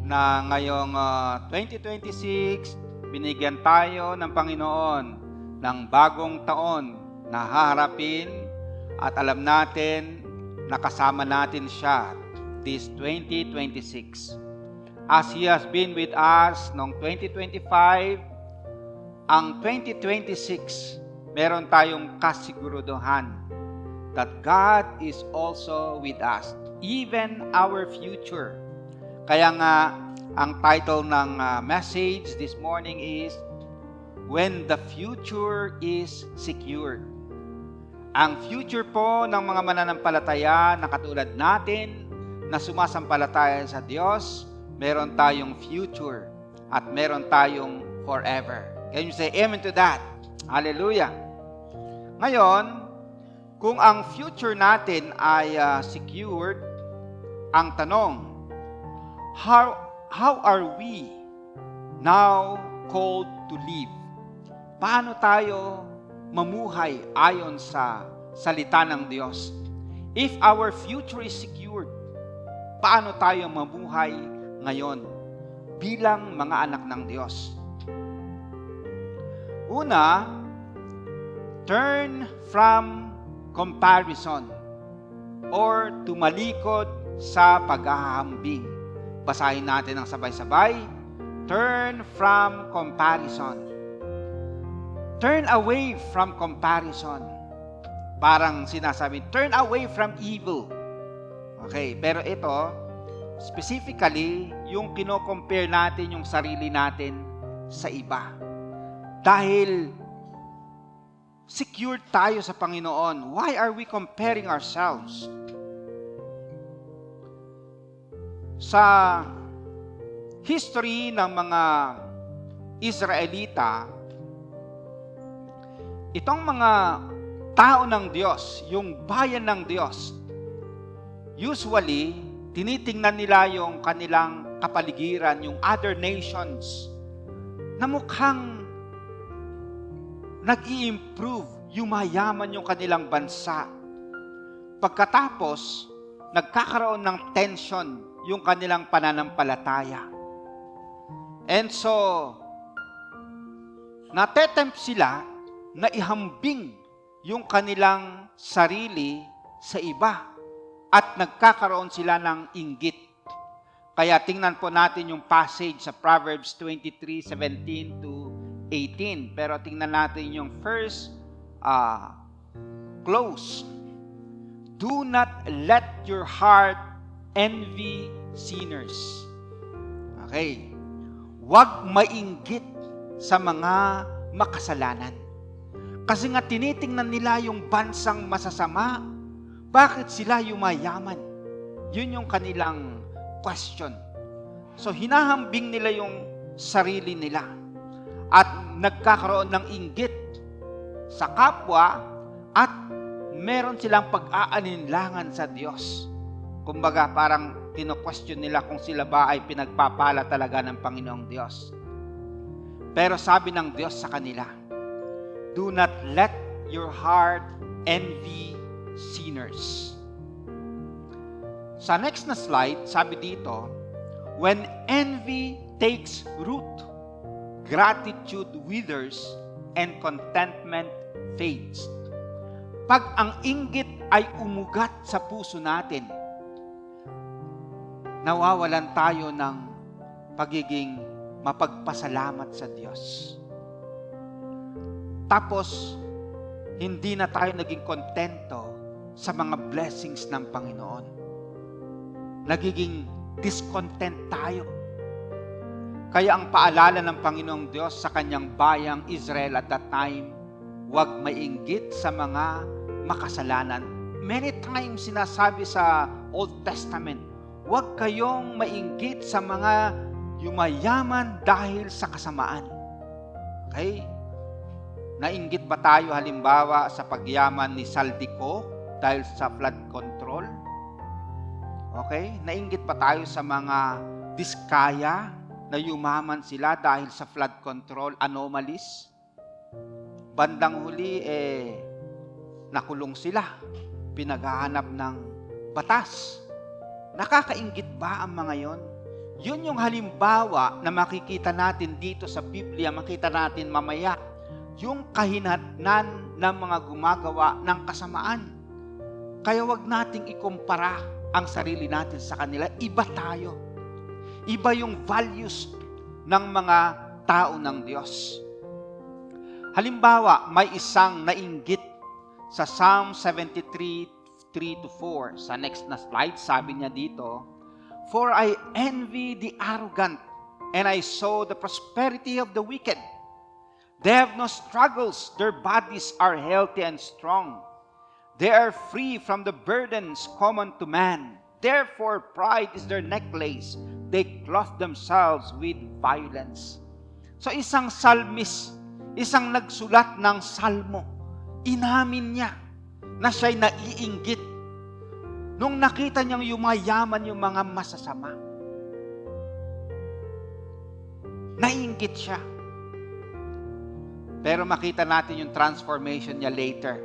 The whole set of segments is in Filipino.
na ngayong 2026, binigyan tayo ng Panginoon ng bagong taon na haharapin at alam natin na kasama natin siya this 2026. As He has been with us noong 2025, ang 2026, meron tayong kasiguruduhan that God is also with us, even our future. Kaya nga, ang title ng message this morning is, When the Future is Secured. Ang future po ng mga mananampalataya na katulad natin na sumasampalataya sa Diyos, meron tayong future at meron tayong forever. Can you say amen to that? Hallelujah! Ngayon, kung ang future natin ay secured, ang tanong, how are we now called to live? Paano tayo mamuhay ayon sa salita ng Diyos? If our future is secured, paano tayo mamuhay ngayon bilang mga anak ng Diyos? Una, turn from comparison or tumalikod sa paghahambing. Basahin natin ang sabay-sabay. Turn from comparison. Turn away from comparison. Parang sinasabi, turn away from evil. Okay, pero ito, specifically, yung kino-compare natin yung sarili natin sa iba. Dahil secured tayo sa Panginoon, why are we comparing ourselves? Sa history ng mga Israelita, itong mga tao ng Diyos, yung bayan ng Diyos, usually, tinitingnan nila yung kanilang kapaligiran, yung other nations, na mukhang nag-i-improve, yumayaman yung kanilang bansa. Pagkatapos, nagkakaroon ng tension yung kanilang pananampalataya. And so, natetempt sila na ihambing yung kanilang sarili sa iba at nagkakaroon sila ng inggit. Kaya tingnan po natin yung passage sa Proverbs 23:17 to 18. Pero tingnan natin yung first close. Do not let your heart envy sinners. Okay. Huwag mainggit sa mga makasalanan. Kasi nga tinitingnan nila yung bansang masasama. Bakit sila yumayaman? Yun yung kanilang question. So hinahambing nila yung sarili nila. At nagkakaroon ng inggit sa kapwa at meron silang pag-aalinlangan sa Diyos. Kumbaga parang kino-question nila kung sila ba ay pinagpapala talaga ng Panginoong Diyos. Pero sabi ng Diyos sa kanila, do not let your heart envy sinners. Sa next na slide, sabi dito, when envy takes root, gratitude withers and contentment fades. Pag ang inggit ay umugat sa puso natin, nawawalan tayo ng pagiging mapagpasalamat sa Diyos. Tapos, hindi na tayo naging kontento sa mga blessings ng Panginoon. Nagiging discontent tayo. Kaya ang paalala ng Panginoong Diyos sa kanyang bayang Israel at that time, huwag mainggit sa mga makasalanan. Many times sinasabi sa Old Testament, huwag kayong mainggit sa mga yumayaman dahil sa kasamaan. Okay? Nainggit ba tayo halimbawa sa pagyaman ni Saldico dahil sa flood control? Okay? Nainggit ba tayo sa mga Diskaya na yumaman sila dahil sa flood control anomalies? Bandang huli, nakulong sila. Pinaghahanap ng batas. Nakakainggit ba ang mga yon? Yun yung halimbawa na makikita natin dito sa Biblia, makita natin mamaya, yung kahinatnan ng mga gumagawa ng kasamaan. Kaya wag nating ikumpara ang sarili natin sa kanila. Iba tayo. Iba yung values ng mga tao ng Diyos. Halimbawa, may isang nainggit sa Psalm 73:3-4. Sa next na slide, sabi niya dito, "For I envy the arrogant, and I saw the prosperity of the wicked. They have no struggles, their bodies are healthy and strong. They are free from the burdens common to man. Therefore, pride is their necklace. They clothe themselves with violence." So isang psalmist, isang nagsulat ng salmo, inamin niya na siya'y naiinggit nung nakita niyang yumayaman yung mga masasama. Naiinggit siya. Pero makita natin yung transformation niya later.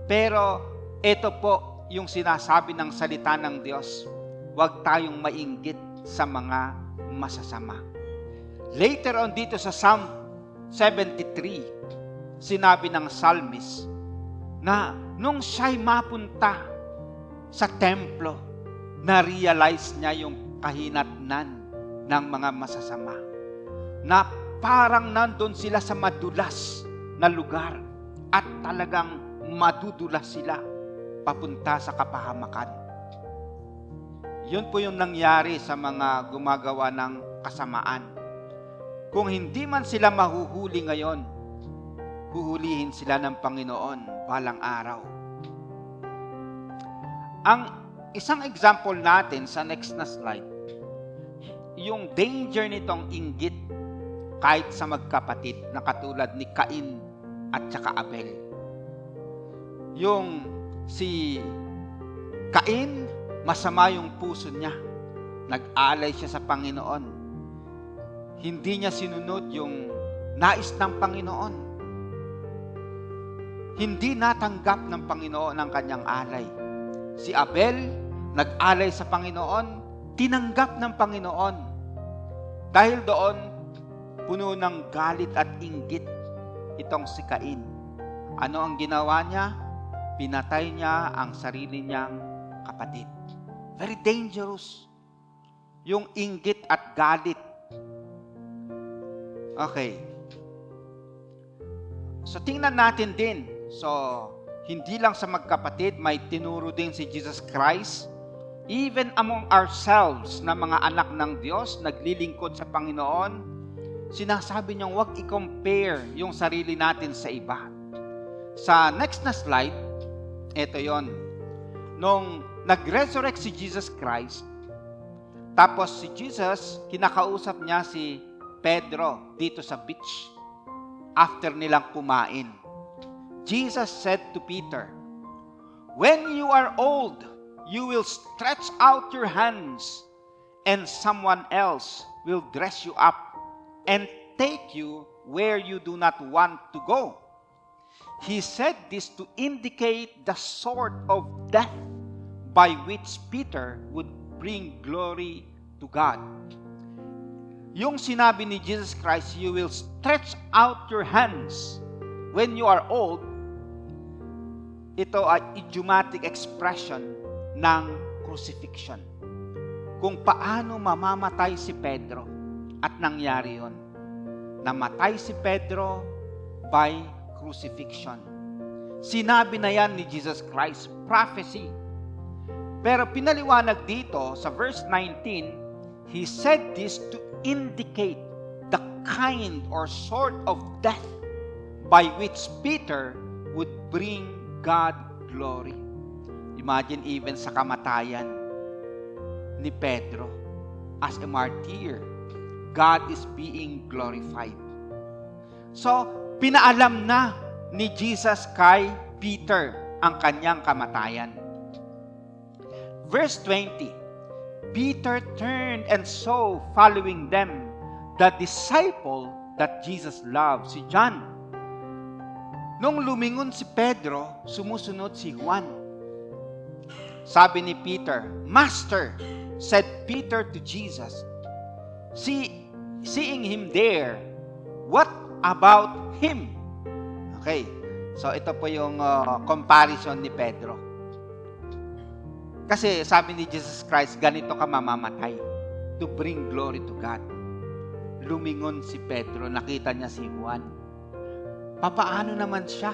Pero ito po yung sinasabi ng salita ng Diyos. Huwag tayong mainggit sa mga masasama. Later on dito sa Psalm 73, sinabi ng psalmist na nung siya'y mapunta sa templo, na-realize niya yung kahinatnan ng mga masasama. Na parang nandun sila sa madulas na lugar at talagang madudulas sila papunta sa kapahamakan. Yun po yung nangyari sa mga gumagawa ng kasamaan. Kung hindi man sila mahuhuli ngayon, huhulihin sila ng Panginoon balang araw. Ang isang example natin sa next na slide, yung danger nitong inggit kahit sa magkapatid na katulad ni Cain at saka Abel. Yung si Cain, masama yung puso niya. Nag-alay siya sa Panginoon. Hindi niya sinunod yung nais ng Panginoon. Hindi natanggap ng Panginoon ang kanyang alay. Si Abel, nag-alay sa Panginoon, tinanggap ng Panginoon. Dahil doon, puno ng galit at inggit itong si Cain. Ano ang ginawa niya? Pinatay niya ang sarili niyang kapatid. Very dangerous. Yung inggit at galit. Okay. So tingnan natin din. So, hindi lang sa magkapatid, may tinuro din si Jesus Christ. Even among ourselves na mga anak ng Diyos, naglilingkod sa Panginoon, sinasabi niyang huwag i-compare yung sarili natin sa iba. Sa next na slide, ito yon. Nung nag-resurrect si Jesus Christ, tapos si Jesus, kinakausap niya si Pedro dito sa beach after nilang kumain. Jesus said to Peter, "When you are old, you will stretch out your hands, and someone else will dress you up and take you where you do not want to go." He said this to indicate the sort of death by which Peter would bring glory to God. Yung sinabi ni Jesus Christ, you will stretch out your hands when you are old, ito ay idiomatic expression ng crucifixion. Kung paano mamamatay si Pedro. At nangyari yun. Namatay si Pedro by crucifixion. Sinabi na yan ni Jesus Christ, prophecy. Pero pinaliwanag dito sa verse 19, He said this to indicate the kind or sort of death by which Peter would bring God glory. Imagine even sa kamatayan ni Pedro as a martyr, God is being glorified. So, pinaalam na ni Jesus kay Peter ang kanyang kamatayan. Verse 20, Peter turned and saw following them the disciple that Jesus loved, si John. Nung lumingon si Pedro, sumusunod si Juan. Sabi ni Peter, "Master," said Peter to Jesus, seeing him there, what about him? Okay. So ito po yung comparison ni Pedro. Kasi sabi ni Jesus Christ, ganito ka mamamatay to bring glory to God. Lumingon si Pedro, nakita niya si Juan. Papaano naman siya?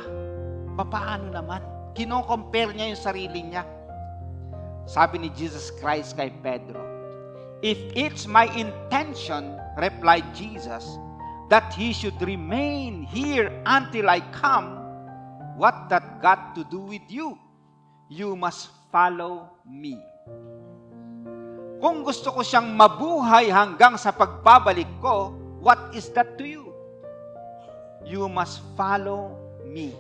Papaano naman? Kino-compare niya yung sarili niya. Sabi ni Jesus Christ kay Pedro, if it's my intention, replied Jesus, that he should remain here until I come, what that got to do with you? You must follow me. Kung gusto ko siyang mabuhay hanggang sa pagbabalik ko, what is that to you? You must follow me.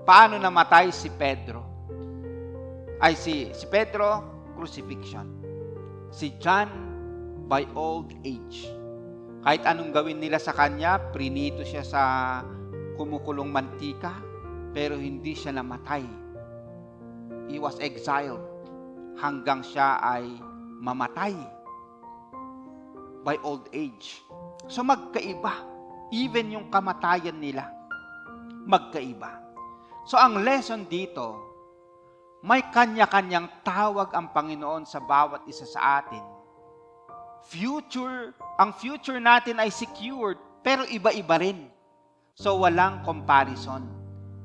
Paano namatay si Pedro? Ay, si Pedro, crucifixion. Si John, by old age. Kahit anong gawin nila sa kanya, prinito siya sa kumukulong mantika, pero hindi siya namatay. He was exiled hanggang siya ay mamatay by old age. So magkaiba. Even yung kamatayan nila, magkaiba. So ang lesson dito, may kanya-kanyang tawag ang Panginoon sa bawat isa sa atin. Ang future natin ay secured, pero iba-iba rin. So walang comparison.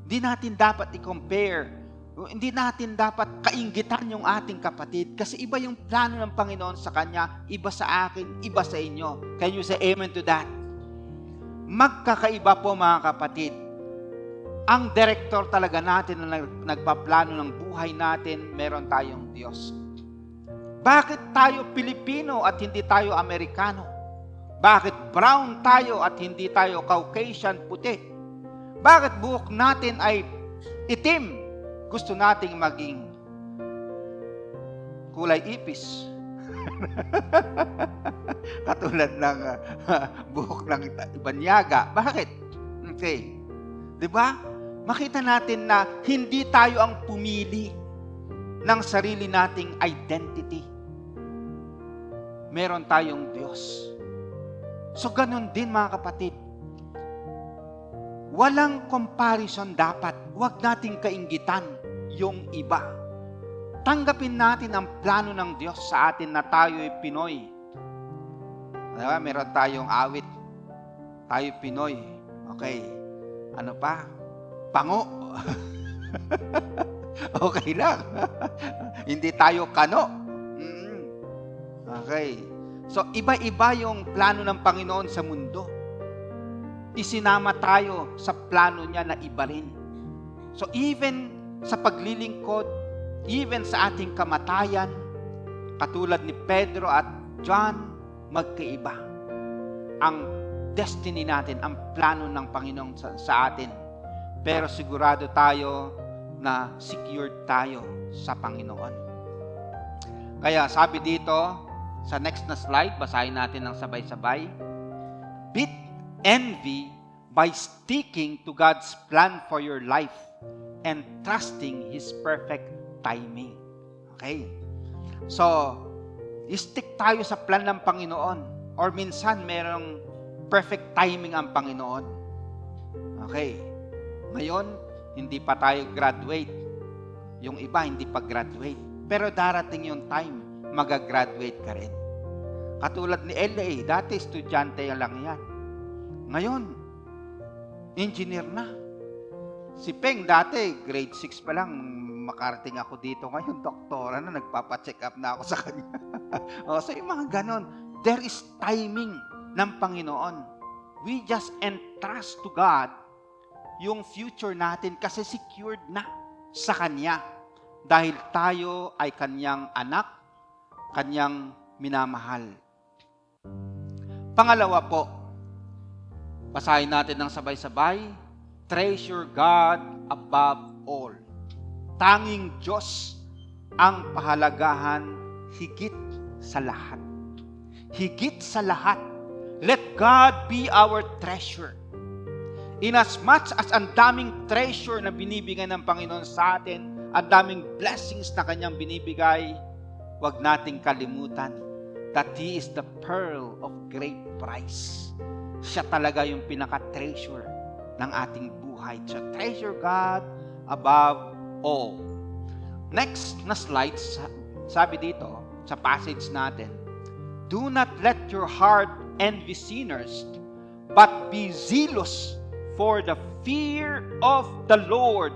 Hindi natin dapat i-compare. Hindi natin dapat kainggitan yung ating kapatid kasi iba yung plano ng Panginoon sa kanya, iba sa akin, iba sa inyo. Can you say amen to that? Magkakaiba po mga kapatid. Ang director talaga natin na nagpaplano ng buhay natin, meron tayong Diyos. Bakit tayo Pilipino at hindi tayo Amerikano? Bakit brown tayo at hindi tayo Caucasian, puti? Bakit buhok natin ay itim? Gusto nating maging kulay ipis. Katulad ng buhok ng banyaga. Bakit? Okay. 'Di ba? Makita natin na hindi tayo ang pumili ng sarili nating identity. Meron tayong Diyos. So ganun din mga kapatid. Walang comparison dapat. Huwag nating kainggitan yung iba. Tanggapin natin ang plano ng Diyos sa atin na tayo'y Pinoy. Diba? Meron tayong awit. Tayo Pinoy. Okay. Ano pa? Pango. Okay lang. Hindi tayo kano. Okay. So, iba-iba yung plano ng Panginoon sa mundo. Isinama tayo sa plano niya na iba rin. So even sa paglilingkod, even sa ating kamatayan, katulad ni Pedro at John, magkaiba. Ang destiny natin, ang plano ng Panginoon sa atin. Pero sigurado tayo na secured tayo sa Panginoon. Kaya sabi dito, sa next na slide, basahin natin ng sabay-sabay. Beat envy by sticking to God's plan for your life and trusting His perfect timing. Okay? So, stick tayo sa plan ng Panginoon. Or minsan, merong perfect timing ang Panginoon. Okay. Ngayon, hindi pa tayo graduate. Yung iba, hindi pa graduate. Pero darating yung time, magagraduate ka rin. Katulad ni LA, dati estudyante lang yan. Ngayon, engineer na. Si Peng dati, grade 6 pa lang, makarating ako dito. Ngayon, doktora na, nagpapacheck up na ako sa kanya. So, yung mga ganon, there is timing ng Panginoon. We just entrust to God yung future natin kasi secured na sa Kanya. Dahil tayo ay Kanyang anak, Kanyang minamahal. Pangalawa po, basahin natin ng sabay-sabay. Treasure God above all. Tanging Diyos ang pahalagahan higit sa lahat. Higit sa lahat. Let God be our treasure. Inasmuch as ang daming treasure na binibigay ng Panginoon sa atin, ang daming blessings na Kanyang binibigay, huwag nating kalimutan that He is the pearl of great price. Siya talaga yung pinaka-treasure ng ating buhay. So, treasure God above all. Next na slide, sabi dito, sa passage natin, do not let your heart envy sinners, but be zealous for the fear of the Lord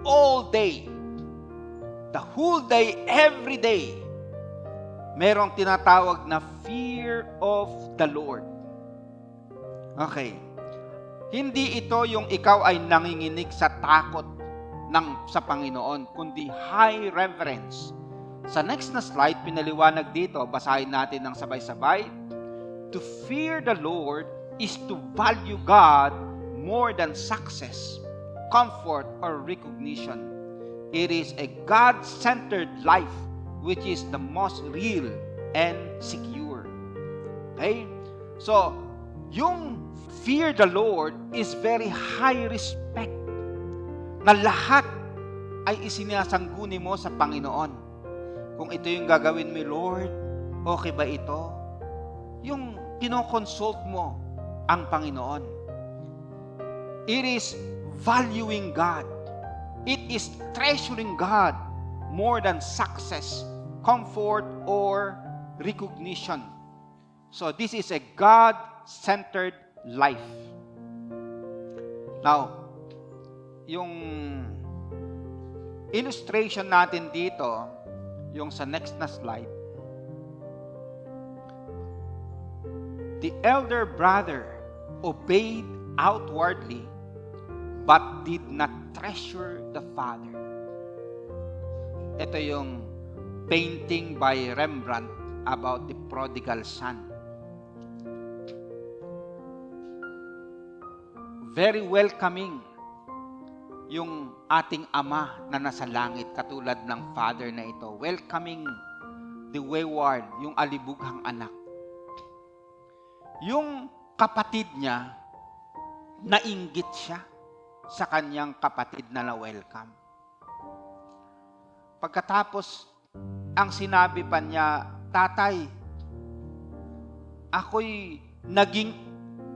all day. The whole day, every day, merong tinatawag na fear of the Lord. Okay. Hindi ito yung ikaw ay nanginginig sa takot sa Panginoon, kundi high reverence. Sa next na slide, pinaliwanag dito, basahin natin ng sabay-sabay. To fear the Lord is to value God more than success, comfort, or recognition. It is a God-centered life which is the most real and secure. Okay? So, yung fear the Lord is very high respect na lahat ay isinasangguni mo sa Panginoon. Kung ito yung gagawin mo, Lord, okay ba ito? Yung kinoconsult mo ang Panginoon. It is valuing God. It is treasuring God more than success, comfort, or recognition. So this is a God-centered life. Now, yung illustration natin dito, yung sa next na slide, the elder brother obeyed outwardly, but did not treasure the father. Ito yung painting by Rembrandt about the prodigal son. Very welcoming yung ating Ama na nasa langit, katulad ng Father na ito. Welcoming the wayward, yung alibughang anak. Yung kapatid niya, nainggit siya sa kanyang kapatid na na-welcome. Pagkatapos, ang sinabi pa niya, Tatay, ako'y naging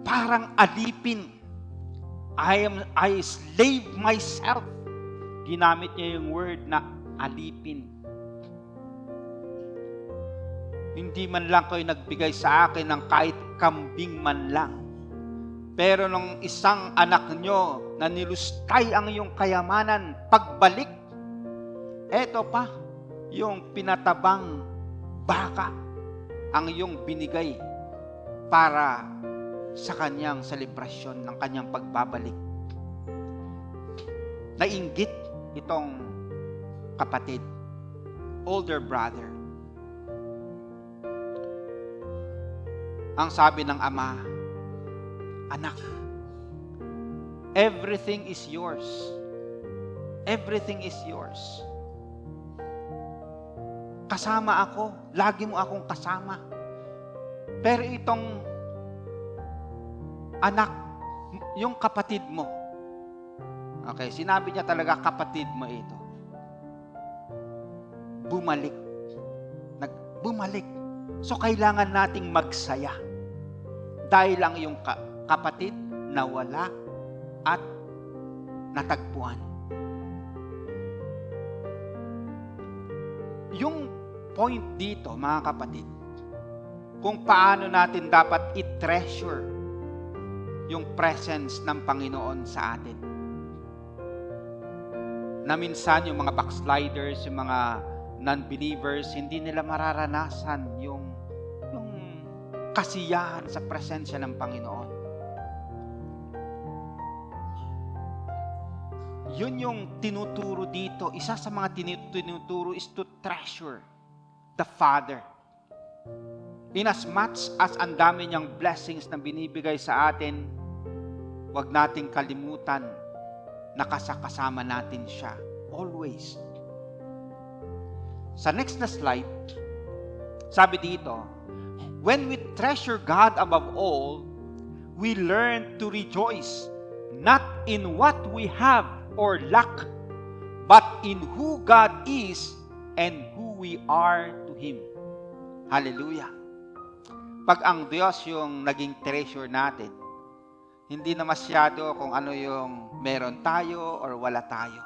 parang alipin. I slave myself. Ginamit niya yung word na alipin. Hindi man lang kayo nagbigay sa akin ng kahit kambing man lang. Pero nung isang anak nyo na nilustay ang iyong kayamanan, pagbalik, eto pa, yung pinatabang baka ang iyong binigay para sa kanyang selebrasyon ng kanyang pagbabalik. Nainggit itong kapatid, older brother. Ang sabi ng ama, Anak, everything is yours. Everything is yours. Kasama ako, lagi mo akong kasama. Pero itong anak, yung kapatid mo. Okay, sinabi niya talaga, kapatid mo ito. Bumalik. Bumalik. So, kailangan nating magsaya. Dahil lang yung kapatid nawala at natagpuan. Yung point dito, mga kapatid, kung paano natin dapat i-treasure yung presence ng Panginoon sa atin. Na minsan yung mga backsliders, yung mga non-believers, hindi nila mararanasan yung kasiyahan sa presensya ng Panginoon. Yun yung tinuturo dito. Isa sa mga tinuturo is to treasure the Father. Inasmuch as ang dami niyang blessings na binibigay sa atin, huwag nating kalimutan na kasama natin siya. Always. Sa next na slide, sabi dito, when we treasure God above all, we learn to rejoice, not in what we have or lack, but in who God is and who we are to Him. Hallelujah. Pag ang Diyos yung naging treasure natin, hindi na masyado kung ano yung meron tayo or wala tayo.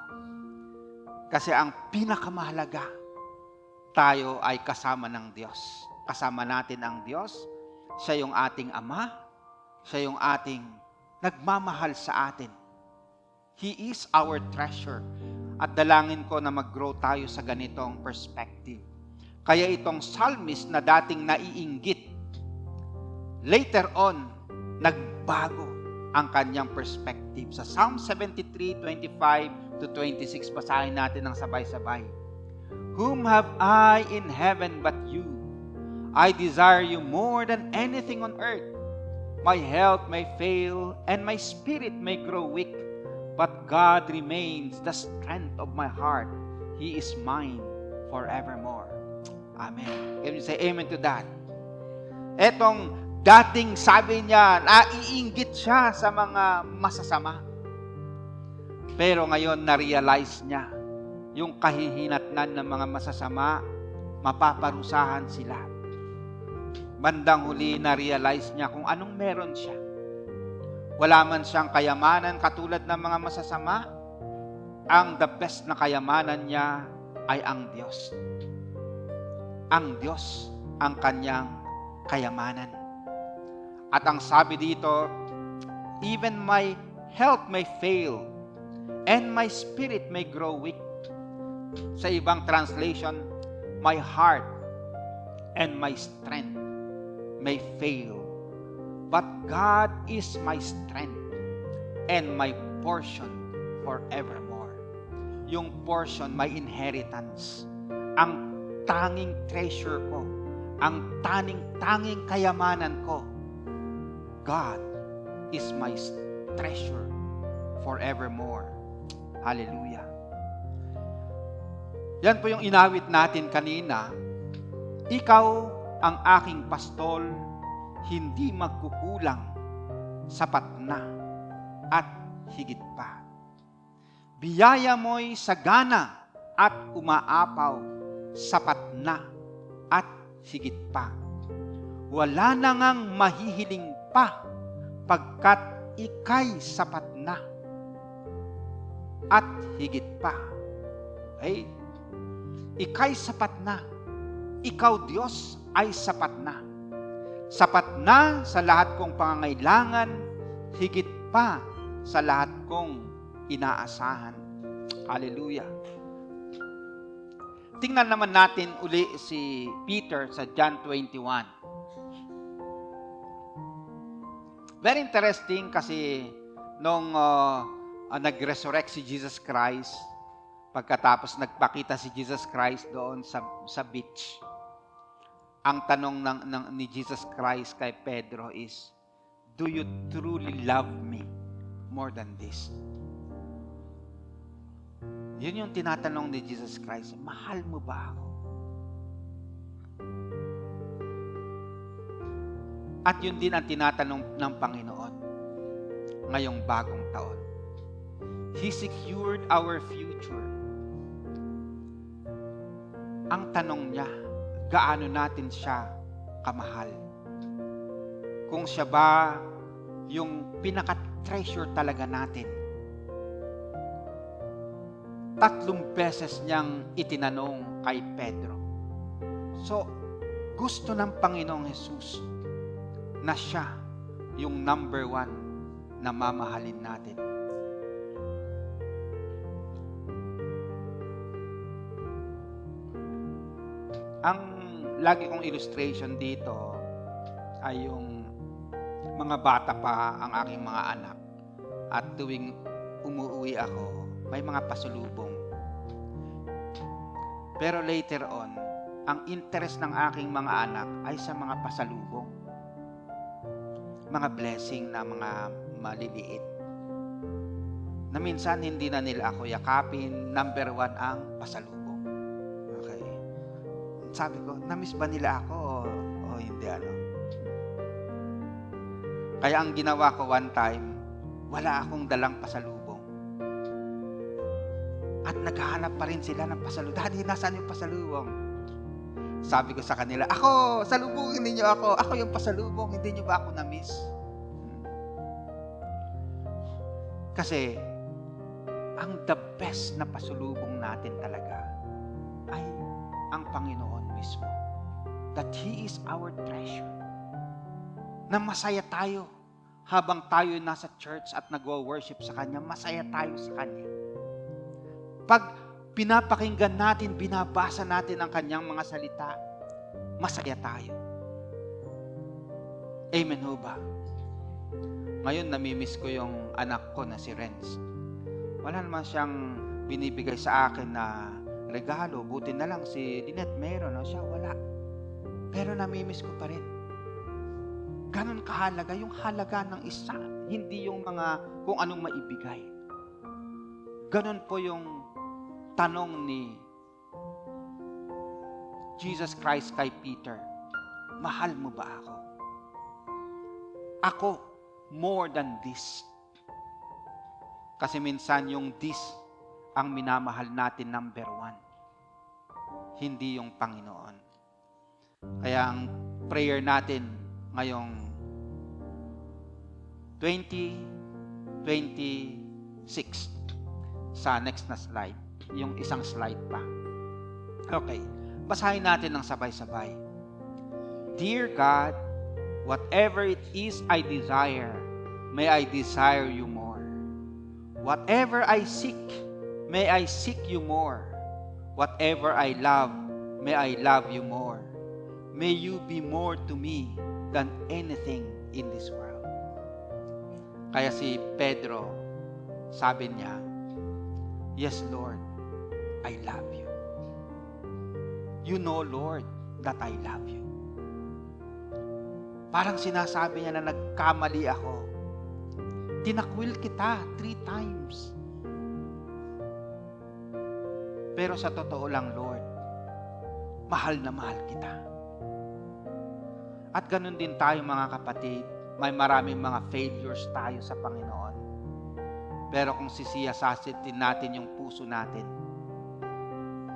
Kasi ang pinakamahalaga, tayo ay kasama ng Diyos. Kasama natin ang Diyos. Siya yung ating Ama. Siya yung ating nagmamahal sa atin. He is our treasure. At dalangin ko na mag-grow tayo sa ganitong perspective. Kaya itong psalmist na dating naiinggit, later on, nagbago ang kanyang perspective. Sa Psalm 73:25 to 26, basahin natin ng sabay-sabay. Whom have I in heaven but you? I desire you more than anything on earth. My health may fail and my spirit may grow weak, but God remains the strength of my heart. He is mine forevermore. Amen. Can you say amen to that? Etong dating sabi niya, naiinggit siya sa mga masasama. Pero ngayon, na-realize niya, yung kahihinatnan ng mga masasama, mapaparusahan sila. Bandang huli, na-realize niya kung anong meron siya. Wala man siyang kayamanan katulad ng mga masasama, ang the best na kayamanan niya ay ang Diyos. Ang Diyos ang kanyang kayamanan. At ang sabi dito, even my health may fail and my spirit may grow weak. Sa ibang translation, my heart and my strength may fail. But God is my strength and my portion forevermore. Yung portion, my inheritance. Ang tanging treasure ko, ang tanging kayamanan ko, God is my treasure forevermore. Hallelujah. Yan po yung inawit natin kanina. Ikaw ang aking pastol, hindi magkukulang, sapat na, at higit pa. Biyaya mo'y sagana at umaapaw, sapat na, at higit pa. Wala na ngang mahihiling pa, pagkat ika'y sapat na, at higit pa. Okay? Ika'y sapat na. Ikaw, Diyos, ay sapat na. Sapat na sa lahat kong pangangailangan, higit pa sa lahat kong inaasahan. Hallelujah. Tingnan naman natin uli si Peter sa John 21. Very interesting kasi nung nag-resurrect si Jesus Christ, pagkatapos nagpakita si Jesus Christ doon sa beach, ang tanong ni Jesus Christ kay Pedro is, do you truly love me more than this? Yun yung tinatanong ni Jesus Christ, mahal mo ba ako? At yun din ang tinatanong ng Panginoon ngayong bagong taon. He secured our future. Ang tanong niya, gaano natin siya kamahal? Kung siya ba yung pinaka-treasure talaga natin? 3 beses niyang itinanong kay Pedro. So, gusto ng Panginoong Jesus na siya yung number 1 na mamahalin natin. Ang lagi kong illustration dito ay yung mga bata pa ang aking mga anak. At tuwing umuwi ako, may mga pasulubong. Pero later on, ang interest ng aking mga anak ay sa mga pasalubong. Mga blessing na mga maliliit. Na minsan hindi na nila ako yakapin, number 1 ang pasalubong. Sabi ko, na-miss ba nila ako o hindi Kaya ang ginawa ko one time, wala akong dalang pasalubong. At naghahanap pa rin sila ng pasalubong. Daddy, nasaan yung pasalubong? Sabi ko sa kanila, ako, salubungin ninyo ako. Ako yung pasalubong, hindi nyo ba ako na-miss? Kasi, ang the best na pasalubong natin talaga ay ang Panginoon mismo. That He is our treasure. Na masaya tayo habang tayo nasa church at nagwo-worship sa Kanya, masaya tayo sa Kanya. Pag pinapakinggan natin, binabasa natin ang Kanyang mga salita, masaya tayo. Amen ho ba? Ngayon, namimiss ko yung anak ko na si Renz. Wala naman siyang binibigay sa akin na regalo. Buti na lang si Lynette meron, no? Siya wala. Pero namimiss ko pa rin. Ganon kahalaga yung halaga ng isa, hindi yung mga kung anong maibigay. Ganon po yung tanong ni Jesus Christ kay Peter, mahal mo ba ako? Ako, more than this. Kasi minsan yung this ang minamahal natin number 1. Hindi yung Panginoon. Kaya ang prayer natin ngayong 2026 sa next na slide. Yung isang slide pa. Okay. Basahin natin ng sabay-sabay. Dear God, whatever it is I desire, may I desire you more. Whatever I seek, may I seek you more. Whatever I love, may I love you more. May you be more to me than anything in this world. Kaya si Pedro, sabi niya, yes, Lord, I love you. You know, Lord, that I love you. Parang sinasabi niya na nagkamali ako. Tinakwil kita 3 times. Pero sa totoo lang, Lord, mahal na mahal kita. At ganun din tayo mga kapatid, may maraming mga failures tayo sa Panginoon. Pero kung sisiyasasin natin yung puso natin,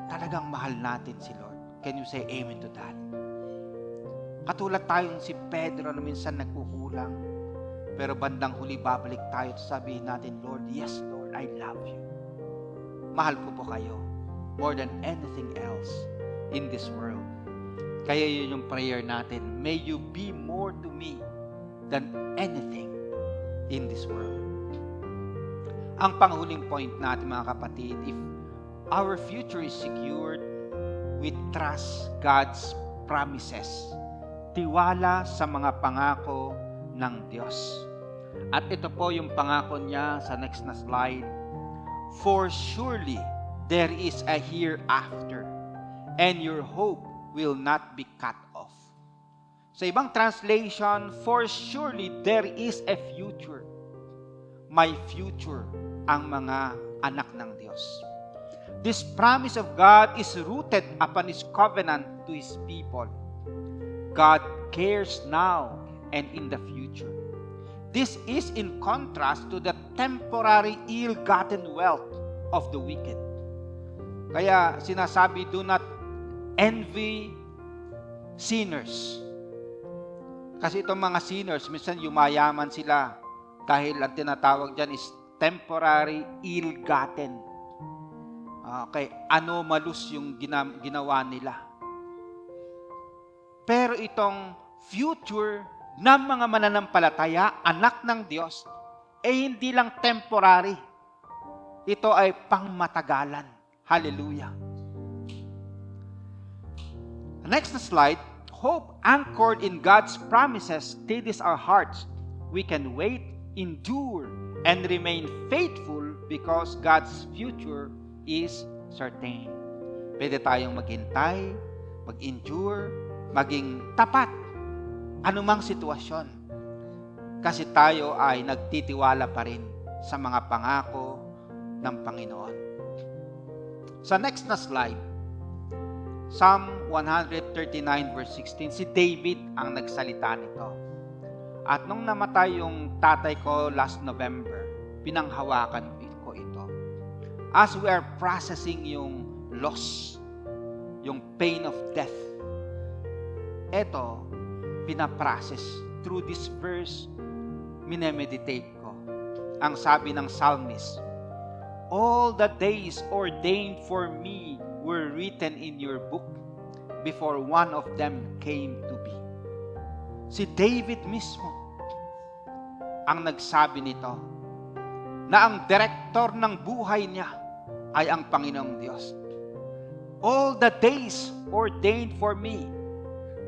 talagang mahal natin si Lord. Can you say amen to that? Katulad tayong si Pedro na minsan nagkukulang, pero bandang huli babalik tayo at sabihin natin, Lord, yes Lord, I love you. Mahal ko po kayo more than anything else in this world. Kaya yun yung prayer natin, may you be more to me than anything in this world. Ang panghuling point natin mga kapatid, if our future is secured, we trust God's promises. Tiwala sa mga pangako ng Diyos. At ito po yung pangako niya sa next na slide. For surely there is a hereafter, and your hope will not be cut off. Sa ibang translation, for surely there is a future. May future ang mga anak ng Diyos. This promise of God is rooted upon His covenant to His people. God cares now and in the future. This is in contrast to the temporary ill-gotten wealth of the wicked. Kaya sinasabi, do not envy sinners. Kasi itong mga sinners, minsan yumayaman sila dahil ang tinatawag dyan is temporary ill-gotten. Okay, anomalous yung ginawa nila. Pero itong future ng mga mananampalataya, anak ng Diyos, hindi lang temporary. Ito ay pangmatagalan. Hallelujah. Next slide, hope anchored in God's promises steadies our hearts. We can wait, endure, and remain faithful because God's future is certain. Pwede tayong maghintay, mag-endure, maging tapat, anumang sitwasyon. Kasi tayo ay nagtitiwala pa rin sa mga pangako ng Panginoon. Sa next na slide, Psalm 139 verse 16, si David ang nagsalita nito. At nung namatay yung tatay ko last November, pinanghawakan ko ito. As we are processing yung loss, yung pain of death eto, pinaprocess. Through this verse, minemeditate ko. Ang sabi ng psalmist, all the days ordained for me were written in your book before one of them came to be. Si David mismo ang nagsabi nito na ang direktor ng buhay niya ay ang Panginoong Diyos. All the days ordained for me,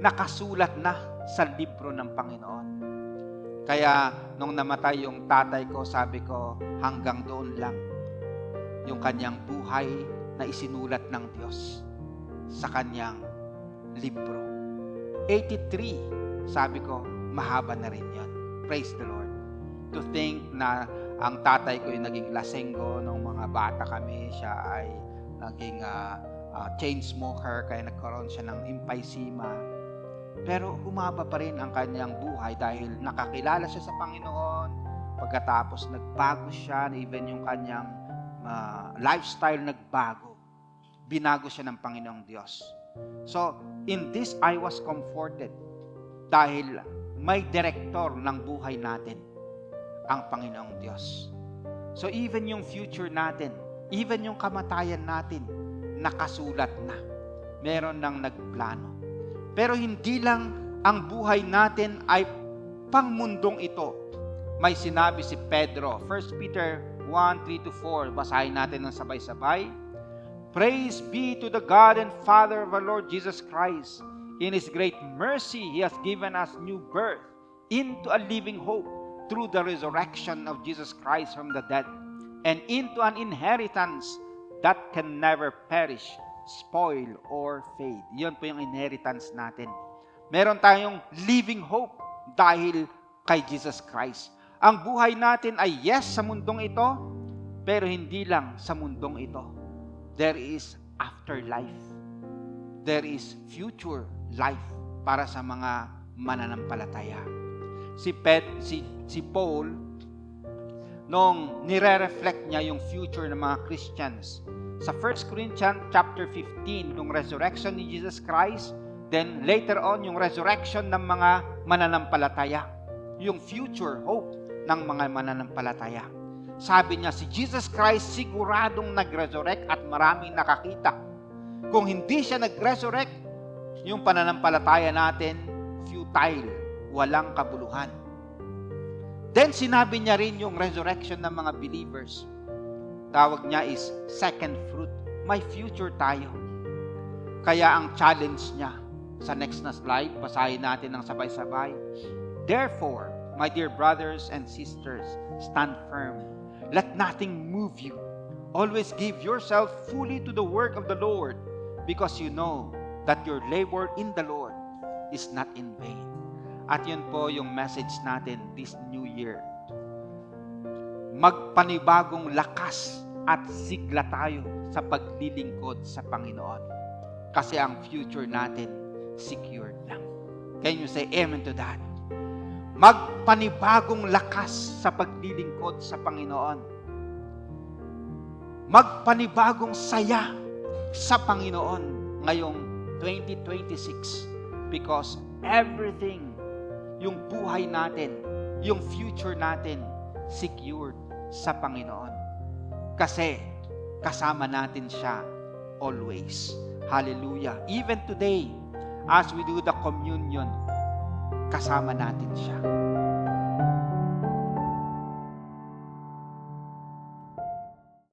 nakasulat na sa libro ng Panginoon. Kaya nung namatay yung tatay ko, sabi ko, hanggang doon lang yung kanyang buhay na isinulat ng Diyos sa kanyang libro. 83, sabi ko, mahaba na rin yun. Praise the Lord. To think na ang tatay ko ay naging lasenggo nung mga bata kami, siya ay naging chain smoker, kaya nagkaroon siya ng emphysema. Pero humaba pa rin ang kanyang buhay dahil nakakilala siya sa Panginoon. Pagkatapos nagbago siya, even yung kanyang lifestyle nagbago. Binago siya ng Panginoong Diyos. So, in this I was comforted dahil may direktor ng buhay natin, ang Panginoong Diyos. So, even yung future natin, even yung kamatayan natin, nakasulat na. Meron nang nagplano. Pero hindi lang ang buhay natin ay pangmundong ito. May sinabi si Pedro, 1 Peter 1:3-4, basahin natin ng sabay-sabay. Praise be to the God and Father of our Lord Jesus Christ. In His great mercy, He has given us new birth into a living hope through the resurrection of Jesus Christ from the dead, and into an inheritance that can never perish, spoil, or fade. Yun po yung inheritance natin. Meron tayong living hope dahil kay Jesus Christ. Ang buhay natin ay yes sa mundong ito, pero hindi lang sa mundong ito. There is afterlife. There is future life para sa mga mananampalataya. Si Paul, nung nire-reflect niya yung future ng mga Christians, sa 1 Corinthians chapter 15, yung resurrection ni Jesus Christ, then later on, yung resurrection ng mga mananampalataya, yung future hope ng mga mananampalataya. Sabi niya, si Jesus Christ siguradong nag-resurrect at maraming nakakita. Kung hindi siya nag-resurrect, yung pananampalataya natin, futile, walang kabuluhan. Then sinabi niya rin yung resurrection ng mga believers. Tawag niya is second fruit. May future tayo. Kaya ang challenge niya, sa next na slide, basahin natin ng sabay-sabay. Therefore, my dear brothers and sisters, stand firm. Let nothing move you. Always give yourself fully to the work of the Lord, because you know that your labor in the Lord is not in vain. At yun po yung message natin this new year. Magpanibagong lakas at sigla tayo sa paglilingkod sa Panginoon. Kasi ang future natin secured na. Can you say amen to that? Magpanibagong lakas sa paglilingkod sa Panginoon. Magpanibagong saya sa Panginoon ngayong 2026, because everything, yung buhay natin, yung future natin, secured sa Panginoon. Kasi kasama natin siya always. Hallelujah. Even today, as we do the communion, kasama natin siya.